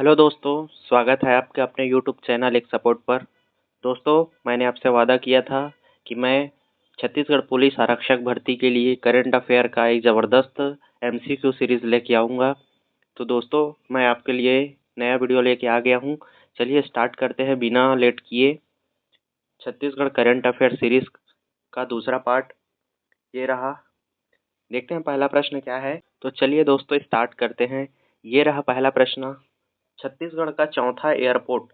Hello दोस्तों, स्वागत है आपके अपने यूट्यूब चैनल एक सपोर्ट पर। दोस्तों, मैंने आपसे वादा किया था कि मैं छत्तीसगढ़ पुलिस आरक्षक भर्ती के लिए करंट अफेयर का एक ज़बरदस्त एमसीक्यू सीरीज़ लेके आऊँगा। तो दोस्तों, मैं आपके लिए नया वीडियो लेके आ गया हूँ। चलिए स्टार्ट करते हैं बिना लेट किए। छत्तीसगढ़ करंट अफेयर सीरीज़ का दूसरा पार्ट ये रहा। देखते हैं पहला प्रश्न क्या है। तो चलिए दोस्तों स्टार्ट करते हैं। ये रहा पहला प्रश्न। छत्तीसगढ़ का चौथा एयरपोर्ट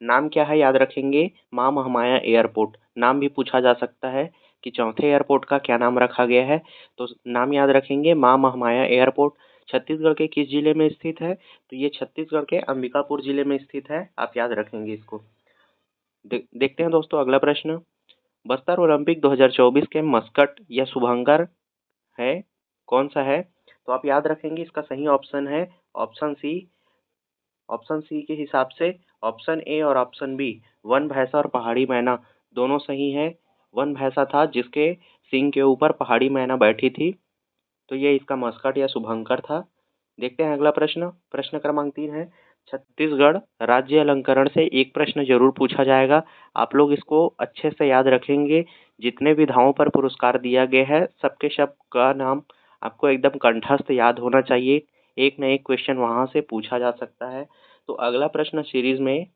नाम क्या है? याद रखेंगे, माँ महामाया एयरपोर्ट। नाम भी पूछा जा सकता है कि चौथे एयरपोर्ट का क्या नाम रखा गया है। तो नाम याद रखेंगे, माँ महामाया एयरपोर्ट। छत्तीसगढ़ के किस जिले में स्थित है? तो ये छत्तीसगढ़ के अंबिकापुर जिले में स्थित है। आप याद रखेंगे इसको। देखते हैं दोस्तों अगला प्रश्न। बस्तर ओलंपिक 2024 के मस्कट या शुभंकर है, कौन सा है? तो आप याद रखेंगे, इसका सही ऑप्शन है ऑप्शन सी। ऑप्शन सी के हिसाब से ऑप्शन ए और ऑप्शन बी, वन भैंसा और पहाड़ी मैना दोनों सही हैं। वन भैंसा था जिसके सींग के ऊपर पहाड़ी मैना बैठी थी, तो ये इसका मस्कट या शुभंकर था। देखते हैं अगला प्रश्न। प्रश्न क्रमांक 3 है, छत्तीसगढ़ राज्य अलंकरण से एक प्रश्न जरूर पूछा जाएगा। आप लोग इसको अच्छे से याद रखेंगे। जितने विधाओं पर पुरस्कार दिया गया है सबके सब का नाम आपको एकदम कंठस्थ याद होना चाहिए। एक न एक क्वेश्चन वहां से पूछा जा सकता है। तो अगला प्रश्न सीरीज में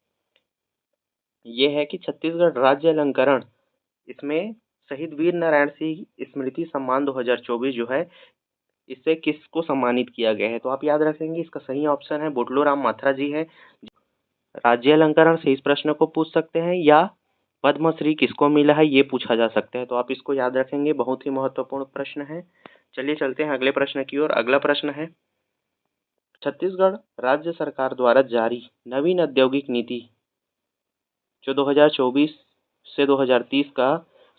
ये है कि छत्तीसगढ़ राज्य अलंकरण, इसमें शहीद वीर नारायण सिंह स्मृति सम्मान 2024 जो है, इससे किसको सम्मानित किया गया है? तो आप याद रखेंगे, इसका सही ऑप्शन है बुटलू राम माथुर जी है। राज्य अलंकरण से इस प्रश्न को पूछ सकते हैं, या पद्मश्री किसको मिला है ये पूछा जा सकता है। तो आप इसको याद रखेंगे, बहुत ही महत्वपूर्ण प्रश्न है। चलिए चलते हैं अगले प्रश्न की ओर। अगला प्रश्न है, छत्तीसगढ़ राज्य सरकार द्वारा जारी नवीन औद्योगिक नीति जो 2024 से 2030 का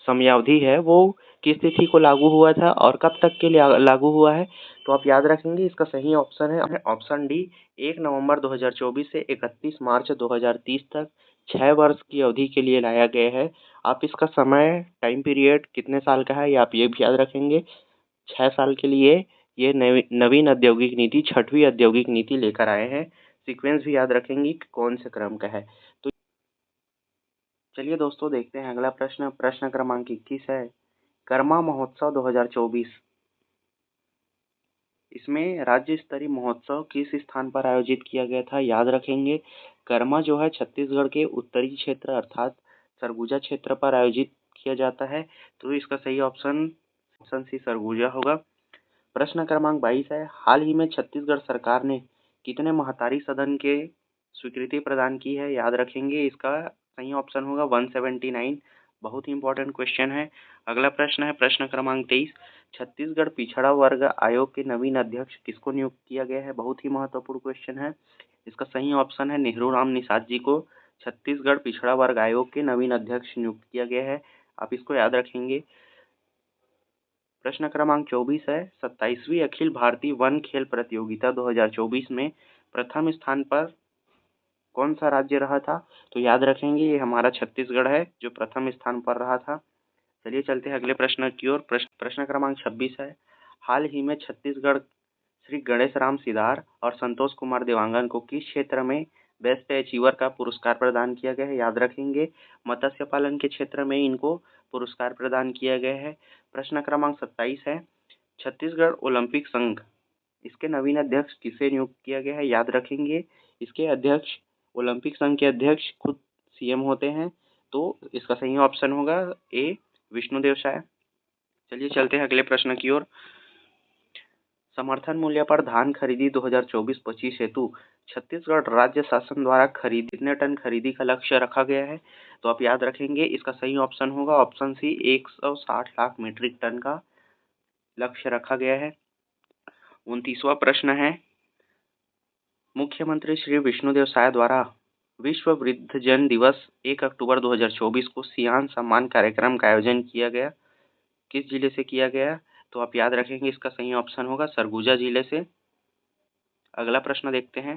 समयावधि है, वो किस तिथि को लागू हुआ था और कब तक के लिए लागू हुआ है? तो आप याद रखेंगे, इसका सही ऑप्शन है ऑप्शन डी, 1 नवंबर 2024 से 31 मार्च 2030 तक 6 वर्ष की अवधि के लिए लाया गया है। आप इसका समय टाइम पीरियड कितने साल का है ये आप ये भी याद रखेंगे। 6 साल के लिए ये नवीन औद्योगिक नीति, छठवीं औद्योगिक नीति लेकर आए हैं। सीक्वेंस भी याद रखेंगे कि कौन से क्रम का है। तो चलिए दोस्तों देखते हैं अगला प्रश्न। प्रश्न क्रमांक 21 है, कर्मा महोत्सव 2024, इसमें राज्य स्तरीय महोत्सव किस स्थान पर आयोजित किया गया था? याद रखेंगे, कर्मा जो है छत्तीसगढ़ के उत्तरी क्षेत्र अर्थात सरगुजा क्षेत्र पर आयोजित किया जाता है। तो इसका सही ऑप्शन ऑप्शन सी सरगुजा होगा। प्रश्न क्रमांक 22 है, हाल ही में छत्तीसगढ़ सरकार ने कितने महतारी सदन के स्वीकृति प्रदान की है? याद रखेंगे, इसका सही ऑप्शन होगा 179। बहुत ही इंपॉर्टेंट क्वेश्चन है। अगला प्रश्न है प्रश्न क्रमांक 23, छत्तीसगढ़ पिछड़ा वर्ग आयोग के नवीन अध्यक्ष किसको नियुक्त किया गया है? बहुत ही महत्वपूर्ण क्वेश्चन है। इसका सही ऑप्शन है नेहरू राम निषाद जी को छत्तीसगढ़ पिछड़ा वर्ग आयोग के नवीन अध्यक्ष नियुक्त किया गया है। आप इसको याद रखेंगे। प्रश्न क्रमांक 24 है, 27वीं अखिल भारतीय वन खेल प्रतियोगिता 2024 में प्रथम स्थान पर कौन सा राज्य रहा था? तो याद रखेंगे, ये हमारा छत्तीसगढ़ है जो प्रथम स्थान पर रहा था। चलिए चलते हैं अगले प्रश्न की ओर। प्रश्न क्रमांक 26 है, हाल ही में छत्तीसगढ़ श्री गणेश राम सिदार और संतोष कुमार देवांगन को किस क्षेत्र में बेस्ट अचीवर का पुरस्कार प्रदान किया गया है? याद रखेंगे, मत्स्य पालन के क्षेत्र में इनको पुरस्कार प्रदान किया गया है। प्रश्न क्रमांक 27 है, छत्तीसगढ़ ओलंपिक संघ, इसके नवीन अध्यक्ष किसे नियुक्त किया गया है? याद रखेंगे, इसके अध्यक्ष, ओलंपिक संघ के अध्यक्ष खुद सीएम होते हैं। तो इसका सही ऑप्शन होगा ए, विष्णुदेव साय। चलिए चलते हैं अगले प्रश्न की ओर। समर्थन मूल्य पर धान खरीदी 2024-25 हेतु छत्तीसगढ़ राज्य शासन द्वारा खरीदी कितने टन खरीदी का लक्ष्य रखा गया है? तो आप याद रखेंगे, इसका सही ऑप्शन होगा option C, 160 lakh metric tonne का लक्ष्य रखा गया है। 29वां प्रश्न है, मुख्यमंत्री श्री विष्णुदेव साय द्वारा विश्व वृद्धजन दिवस 1 अक्टूबर 2024 को सियान सम्मान कार्यक्रम का आयोजन किया गया, किस जिले से किया गया? तो आप याद रखेंगे, इसका सही ऑप्शन होगा सरगुजा जिले से। अगला प्रश्न देखते हैं,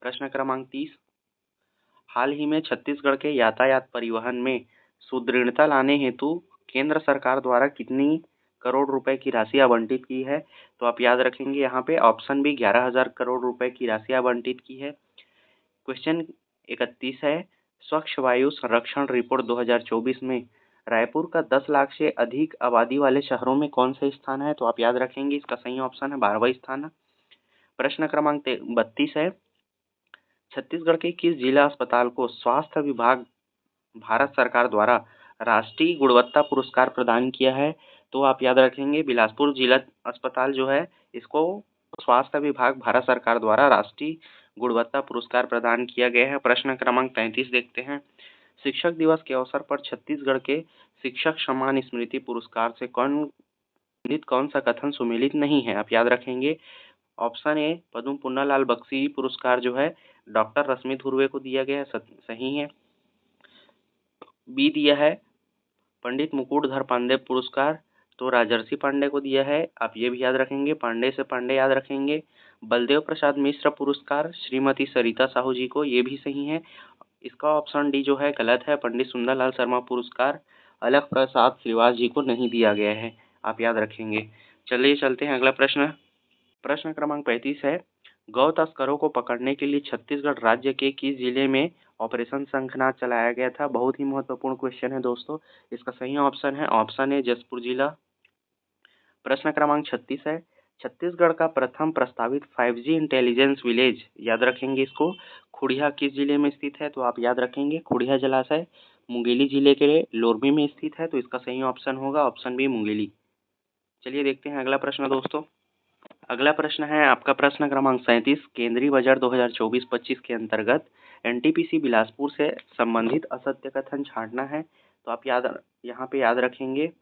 प्रश्न क्रमांक 30, हाल ही में छत्तीसगढ़ के यातायात परिवहन में सुदृढ़ता लाने हेतु केंद्र सरकार द्वारा कितनी करोड़ रुपए की राशि आवंटित की है। तो आप याद रखेंगे यहाँ पे ऑप्शन बी 11,000 करोड़ रुपए की राशि आवंटित की है। क्वेश्चन 31 है, स्वच्छ वायु संरक्षण रिपोर्ट 2024 में रायपुर का 10 लाख से अधिक आबादी वाले शहरों में कौन सा स्थान है? तो आप याद रखेंगे इसका सही ऑप्शन है 12वां स्थान। प्रश्न क्रमांक 32 है, छत्तीसगढ़ के किस जिला अस्पताल को स्वास्थ्य विभाग भारत सरकार द्वारा राष्ट्रीय गुणवत्ता पुरस्कार प्रदान किया है? तो आप याद रखेंगे बिलासपुर जिला अस्पताल जो है इसको स्वास्थ्य विभाग भारत सरकार द्वारा राष्ट्रीय गुणवत्ता पुरस्कार प्रदान किया गया है। प्रश्न क्रमांक 33 देखते हैं, शिक्षक दिवस के अवसर पर छत्तीसगढ़ के शिक्षक सम्मान स्मृति पुरस्कार से कौन सा कथन सुमेलित नहीं है? आप याद रखेंगे ऑप्शन ए पद्म पुन्नालाल बख्शी पुरस्कार जो है डॉक्टर रश्मि धुर्वे को दिया गया है, सही है। बी दिया है पंडित मुकुटधर पांडे पुरस्कार, तो राजर्षि पांडे को दिया है, आप ये भी याद रखेंगे, पांडे से पांडे याद रखेंगे। बलदेव प्रसाद मिश्र पुरस्कार श्रीमती सरिता साहू जी को, ये भी सही है। इसका ऑप्शन डी जो है गलत है, पंडित सुंदरलाल शर्मा पुरस्कार अलख प्रसाद श्रीवास जी को नहीं दिया गया है, आप याद रखेंगे। चलिए चलते हैं अगला प्रश्न। प्रश्न क्रमांक 35 है, गौ तस्करों को पकड़ने के लिए छत्तीसगढ़ राज्य के किस जिले में ऑपरेशन शंखनाद चलाया गया था? बहुत ही महत्वपूर्ण क्वेश्चन है दोस्तों। इसका सही ऑप्शन है ऑप्शन ए जसपुर जिला। प्रश्न क्रमांक 36 है, छत्तीसगढ़ का प्रथम प्रस्तावित 5G इंटेलिजेंस विलेज, याद रखेंगे इसको, खुड़िया किस जिले में स्थित है? तो आप याद रखेंगे खुड़िया जलाशय मुंगेली जिले के लोरमी में स्थित है, तो इसका सही ऑप्शन होगा ऑप्शन बी मुंगेली। चलिए देखते हैं अगला प्रश्न दोस्तों। अगला प्रश्न है आपका प्रश्न क्रमांक 37, केंद्रीय बजट 2024-25 के अंतर्गत एनटीपीसी बिलासपुर से संबंधित असत्य कथन छांटना है। तो आप यहाँ पे याद रखेंगे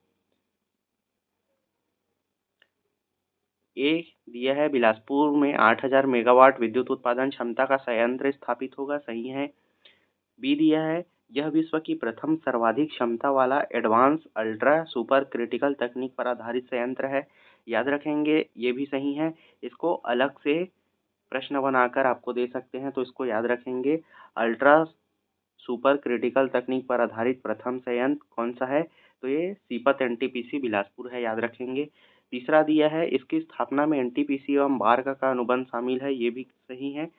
ए दिया है बिलासपुर में 8,000 मेगावाट विद्युत उत्पादन क्षमता का संयंत्र स्थापित होगा, सही है। बी दिया है यह विश्व की प्रथम सर्वाधिक क्षमता वाला एडवांस अल्ट्रा सुपर क्रिटिकल तकनीक पर आधारित संयंत्र है, याद रखेंगे, ये भी सही है। इसको अलग से प्रश्न बनाकर आपको दे सकते हैं, तो इसको याद रखेंगे अल्ट्रा सुपर क्रिटिकल तकनीक पर आधारित प्रथम संयंत्र कौन सा है? तो ये सीपत एनटीपीसी बिलासपुर है, याद रखेंगे। तीसरा दिया है इसकी स्थापना में एनटीपीसी एवं बार्क का अनुबंध शामिल है, ये भी सही है।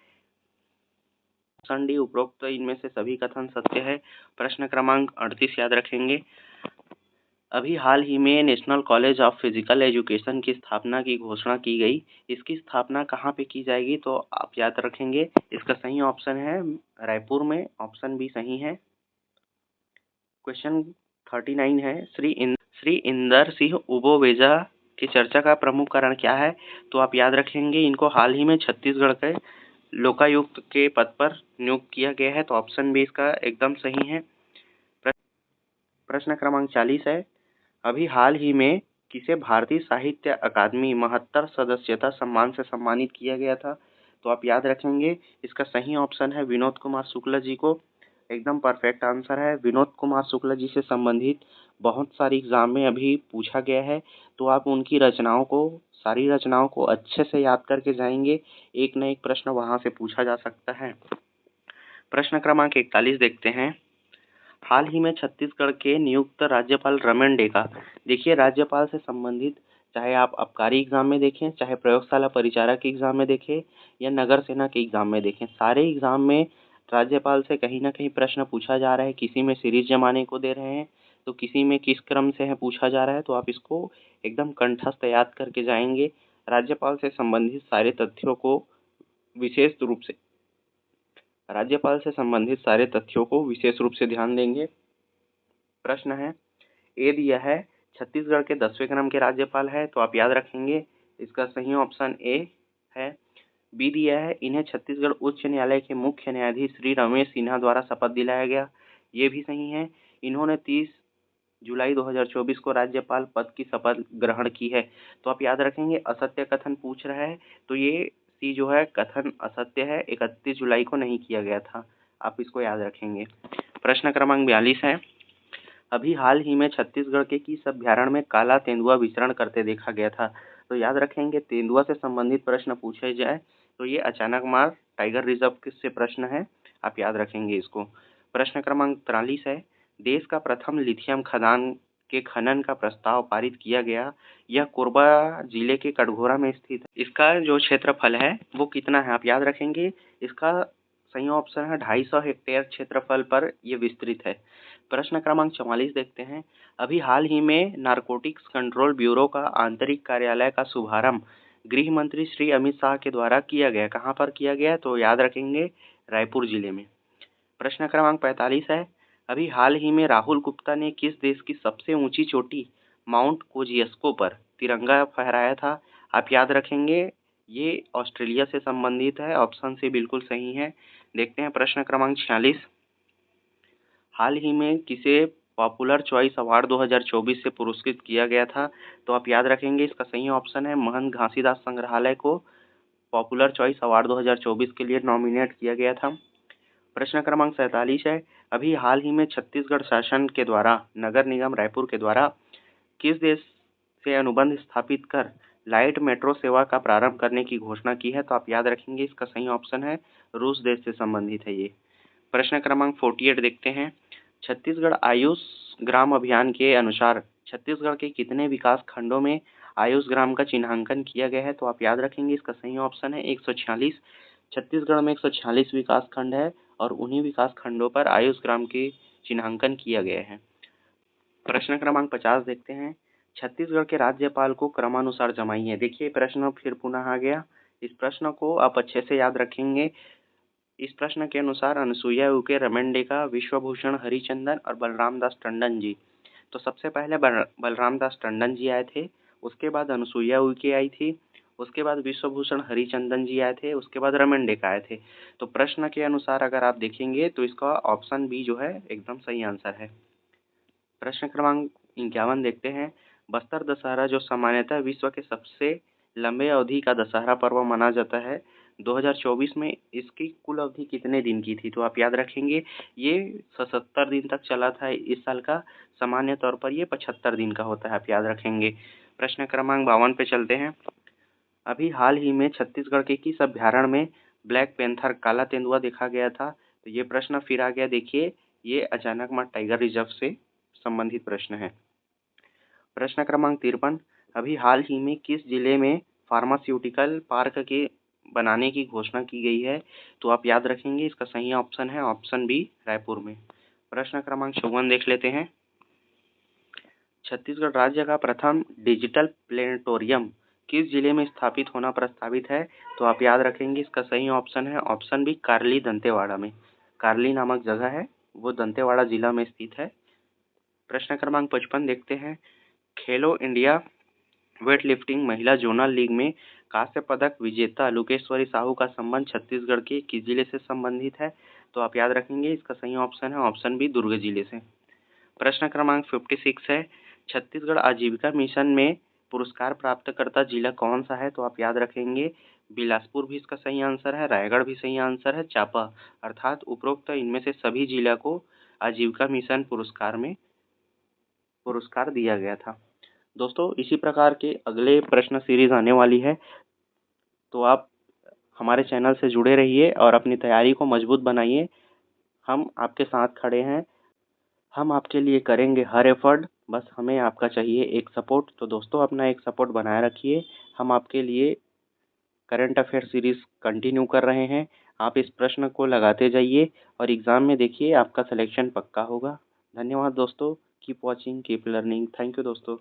ऑप्शन डी उपरोक्त इनमें से सभी कथन सत्य है। प्रश्न क्रमांक 38 याद रखेंगे, अभी हाल ही में national college of physical education की स्थापना की घोषणा की गई, इसकी स्थापना कहाँ पे की जाएगी? तो आप याद रखेंगे इसका सही ऑप्शन है रायपुर में, ऑप्शन बी सही है। क्वेश्चन 39 है, श्री इंदर सिंह उबोवेजा की चर्चा का प्रमुख कारण क्या है? तो आप याद रखेंगे इनको हाल ही में छत्तीसगढ़ के लोकायुक्त के पद पर नियुक्त किया गया है, तो ऑप्शन बी इसका एकदम सही है। प्रश्न क्रमांक 40 है, अभी हाल ही में किसे भारतीय साहित्य अकादमी 72 सदस्यता सम्मान से सम्मानित किया गया था? तो आप याद रखेंगे इसका सही ऑप्शन है विनोद कुमार शुक्ल जी को, एकदम परफेक्ट आंसर है। विनोद कुमार शुक्ल जी से संबंधित बहुत सारी एग्जाम में अभी पूछा गया है, तो आप उनकी सारी रचनाओं को अच्छे से याद करके जाएंगे, एक न एक प्रश्न वहां से पूछा जा सकता है। प्रश्न क्रमांक 41 देखते हैं, हाल ही में छत्तीसगढ़ के नियुक्त राज्यपाल रमन डेका, देखिए राज्यपाल से संबंधित चाहे आप आबकारी एग्जाम में देखें, चाहे प्रयोगशाला परिचारक के एग्जाम में देखें या नगर सेना के एग्जाम में देखें, सारे एग्जाम में राज्यपाल से कहीं ना कहीं प्रश्न पूछा जा रहा है। किसी में सीरीज जमाने को दे रहे हैं, तो किसी में किस क्रम से है पूछा जा रहा है, तो आप इसको एकदम कंठस्थ याद करके जाएंगे। राज्यपाल से संबंधित सारे तथ्यों को विशेष रूप से ध्यान देंगे। प्रश्न है ए दिया है छत्तीसगढ़ के 10वें क्रम के राज्यपाल है, तो आप याद रखेंगे इसका सही ऑप्शन ए है। बी दिया है इन्हें छत्तीसगढ़ उच्च न्यायालय के मुख्य न्यायाधीश श्री रमेश सिन्हा द्वारा शपथ दिलाया गया, ये भी सही है। इन्होंने 30 जुलाई 2024 को राज्यपाल पद की शपथ ग्रहण की है, तो आप याद रखेंगे असत्य कथन पूछ रहा है, तो ये सी जो है कथन असत्य है, 31 जुलाई को नहीं किया गया था, आप इसको याद रखेंगे। प्रश्न क्रमांक 42 है, अभी हाल ही में छत्तीसगढ़ के किस अभ्यारण्य में काला तेंदुआ विचरण करते देखा गया था? तो याद रखेंगे तेंदुआ से संबंधित प्रश्न पूछे जाए तो ये अचानक मार टाइगर रिजर्व से प्रश्न है, आप याद रखेंगे इसको। प्रश्न क्रमांक 43 है, देश का प्रथम लिथियम खदान के खनन का प्रस्ताव पारित किया गया, यह कोरबा जिले के कटघोरा में स्थित है। इसका जो क्षेत्रफल है वो कितना है आप याद रखेंगे। इसका सही ऑप्शन है 250 हेक्टेयर क्षेत्रफल पर यह विस्तृत है। प्रश्न क्रमांक 44 देखते हैं। अभी हाल ही में नारकोटिक्स कंट्रोल ब्यूरो का आंतरिक कार्यालय का शुभारंभ गृह मंत्री श्री अमित शाह के द्वारा किया गया। कहाँ पर किया गया तो याद रखेंगे रायपुर जिले में। प्रश्न क्रमांक 45 है। अभी हाल ही में राहुल गुप्ता ने किस देश की सबसे ऊंची चोटी माउंट कोजियस्को पर तिरंगा फहराया था। आप याद रखेंगे ये ऑस्ट्रेलिया से संबंधित है। ऑप्शन सी बिल्कुल सही है। देखते हैं प्रश्न क्रमांक 46। हाल ही में किसे पॉपुलर चॉइस अवार्ड 2024 से पुरस्कृत किया गया था तो आप याद रखेंगे इसका सही ऑप्शन है महंत घासीदास संग्रहालय को पॉपुलर चॉइस अवार्ड 2024 के लिए नॉमिनेट किया गया था। प्रश्न क्रमांक 47 है। अभी हाल ही में छत्तीसगढ़ शासन के द्वारा नगर निगम रायपुर के द्वारा किस देश से अनुबंध स्थापित कर लाइट मेट्रो सेवा का प्रारंभ करने की घोषणा की है तो आप याद रखेंगे इसका सही ऑप्शन है रूस देश से संबंधित है ये। प्रश्न क्रमांक 48 देखते हैं। छत्तीसगढ़ आयुष ग्राम अभियान के अनुसार छत्तीसगढ़ के कितने विकास खंडों में आयुष ग्राम का चिन्हांकन किया गया है तो आप याद रखेंगे इसका सही ऑप्शन है 146। छत्तीसगढ़ में 146 विकास खंड है और उन्हीं विकास खंडों पर आयुष ग्राम के चिन्हांकन किया गया है। प्रश्न क्रमांक 50 देखते हैं। छत्तीसगढ़ के राज्यपाल को क्रमानुसार जमाइए। देखिए प्रश्न फिर पुनः आ गया। इस प्रश्न को आप अच्छे से याद रखेंगे। इस प्रश्न के अनुसार अनुसुईया उइके, रमन डेका, विश्वभूषण हरिचंदन और बलराम दास टंडन जी। तो सबसे पहले बलराम दास टंडन जी आए थे, उसके बाद अनुसुईया उइके आई थी, उसके बाद विश्वभूषण हरिचंदन जी आए थे, उसके बाद रमन डेका आए थे। तो प्रश्न के अनुसार अगर आप देखेंगे तो इसका ऑप्शन बी जो है एकदम सही आंसर है। प्रश्न क्रमांक 51 देखते हैं। बस्तर दशहरा जो सामान्यतः विश्व के सबसे लंबे अवधि का दशहरा पर्व माना जाता है 2024 में इसकी कुल अवधि कितने दिन की थी तो आप याद रखेंगे ये 77 दिन तक चला था। इस साल का सामान्य तौर पर ये 75 दिन का होता है, आप याद रखेंगे। प्रश्न क्रमांक 52 पे चलते हैं। अभी हाल ही में छत्तीसगढ़ के किस अभ्यारण्य में ब्लैक पैंथर काला तेंदुआ देखा गया था तो ये प्रश्न फिर आ गया। देखिए ये अचानकमार टाइगर रिजर्व से संबंधित प्रश्न है। प्रश्न क्रमांक 53। अभी हाल ही में किस जिले में फार्मास्यूटिकल पार्क के बनाने की घोषणा की गई है तो आप याद रखेंगे इसका सही ऑप्शन है ऑप्शन बी रायपुर में। प्रश्न क्रमांक 54 देख लेते हैं। छत्तीसगढ़ राज्य का प्रथम डिजिटल प्लेनेटोरियम किस जिले में स्थापित होना प्रस्तावित है तो आप याद रखेंगे इसका सही ऑप्शन है ऑप्शन बी कार्ली दंतेवाड़ा में। कार्ली नामक जगह है वो दंतेवाड़ा जिला में स्थित है। प्रश्न क्रमांक 55 देखते हैं। खेलो इंडिया वेट लिफ्टिंग महिला जोनल लीग में कांस्य पदक विजेता लुकेश्वरी साहू का संबंध छत्तीसगढ़ के किस जिले से संबंधित है तो आप याद रखेंगे इसका सही ऑप्शन है ऑप्शन बी दुर्ग जिले से। प्रश्न क्रमांक 56 है। छत्तीसगढ़ आजीविका मिशन में पुरस्कार प्राप्तकर्ता जिला कौन सा है तो आप याद रखेंगे बिलासपुर भी इसका सही आंसर है, रायगढ़ भी सही आंसर है, चांपा अर्थात उपरोक्त इनमें से सभी जिला को आजीविका मिशन पुरस्कार दिया गया था। दोस्तों इसी प्रकार के अगले प्रश्न सीरीज आने वाली है तो आप हमारे चैनल से जुड़े रहिए और अपनी तैयारी को मजबूत बनाइए। हम आपके साथ खड़े हैं, हम आपके लिए करेंगे हर एफर्ट, बस हमें आपका चाहिए एक सपोर्ट। तो दोस्तों अपना एक सपोर्ट बनाए रखिए। हम आपके लिए करंट अफेयर सीरीज कंटिन्यू कर रहे हैं। आप इस प्रश्न को लगाते जाइए और एग्ज़ाम में देखिए आपका सिलेक्शन पक्का होगा। धन्यवाद दोस्तों। Keep watching, keep learning. Thank you दोस्तों।